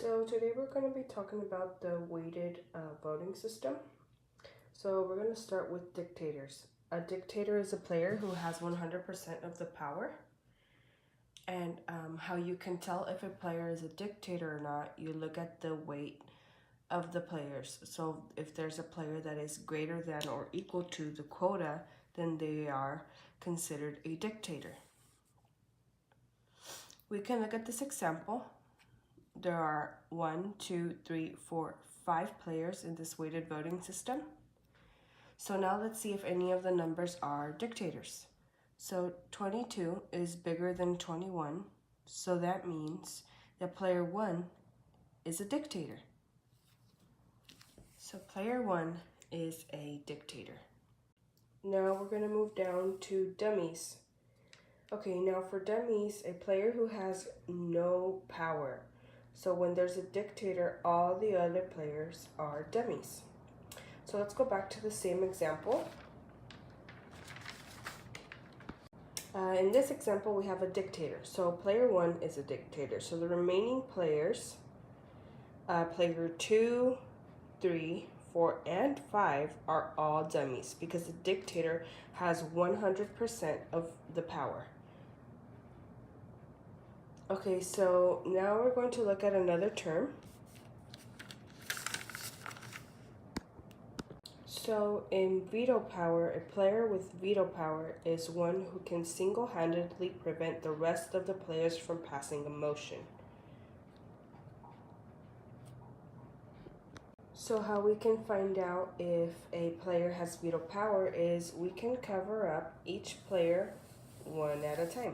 So today we're going to be talking about the weighted voting system. So we're going to start with dictators. A dictator is a player who has 100% of the power. And how you can tell if a player is a dictator or not, you look at the weight of the players. So if there's a player that is greater than or equal to the quota, then they are considered a dictator. We can look at this example. There are 1, 2, 3, 4, 5 players in this weighted voting system. So now let's see if any of the numbers are dictators. So 22 is bigger than 21, so that means that player 1 is a dictator. So player 1 is a dictator. Now we're going to move down to dummies. Okay, now for dummies, a player who has no power. So when there's a dictator, all the other players are dummies. So let's go back to the same example. In this example, we have a dictator. So player 1 is a dictator. So the remaining players, player 2, 3, 4, and 5 are all dummies because the dictator has 100% of the power. Okay, so now we're going to look at another term. So in veto power, a player with veto power is one who can single-handedly prevent the rest of the players from passing a motion. So how we can find out if a player has veto power is we can cover up each player one at a time.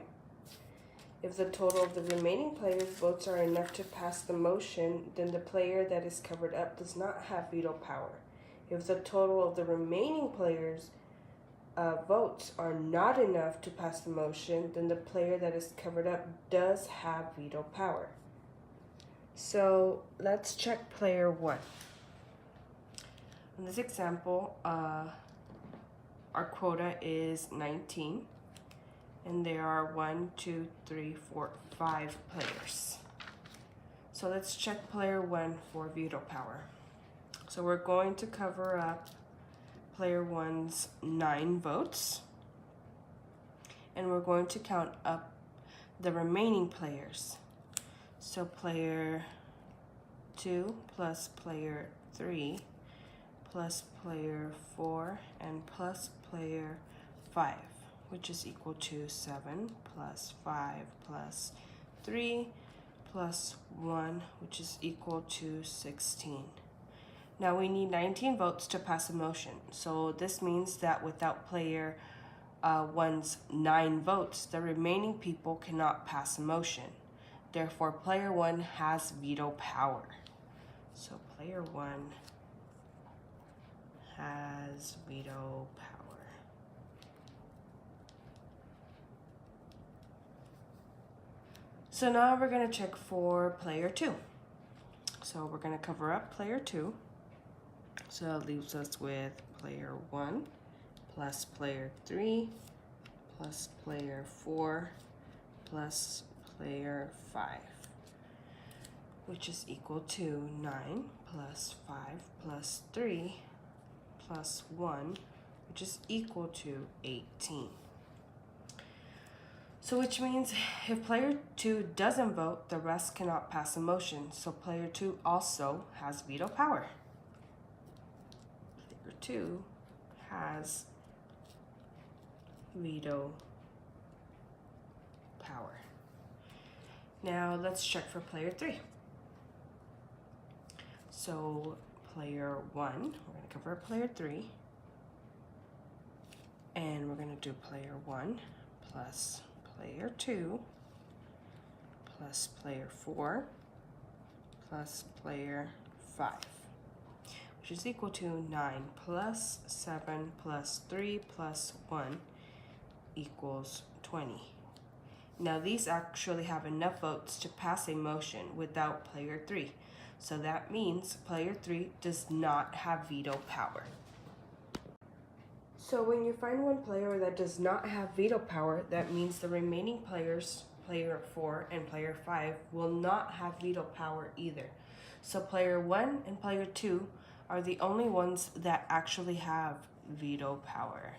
If the total of the remaining players' votes are enough to pass the motion, then the player that is covered up does not have veto power. If the total of the remaining players' votes are not enough to pass the motion, then the player that is covered up does have veto power. So let's check player 1. In this example, our quota is 19. And there are 1, 2, 3, 4, 5 players. So let's check player 1 for veto power. So we're going to cover up player 1's 9 votes. And we're going to count up the remaining players. So player 2 plus player 3 plus player 4 and plus player 5. Which is equal to 7 plus 5 plus 3 plus 1, which is equal to 16. Now we need 19 votes to pass a motion. So this means that without player 1's 9 votes, the remaining people cannot pass a motion. Therefore, player 1 has veto power. So player 1 has veto power. So now we're going to check for player 2. So we're going to cover up player 2. So that leaves us with player 1 plus player 3 plus player 4 plus player 5, which is equal to 9 plus 5 plus 3 plus 1, which is equal to 18. So which means if player 2 doesn't vote, the rest cannot pass a motion. So player 2 also has veto power. Player 2 has veto power. Now let's check for player 3. So player 1, we're going to cover player 3. And we're going to do player 1 plus player 2 plus player 4 plus player 5, which is equal to 9 plus 7 plus 3 plus 1 equals 20. Now these actually have enough votes to pass a motion without player 3. So that means player 3 does not have veto power. So when you find one player that does not have veto power, that means the remaining players player 4 and player 5 will not have veto power either. So player 1 and player 2 are the only ones that actually have veto power.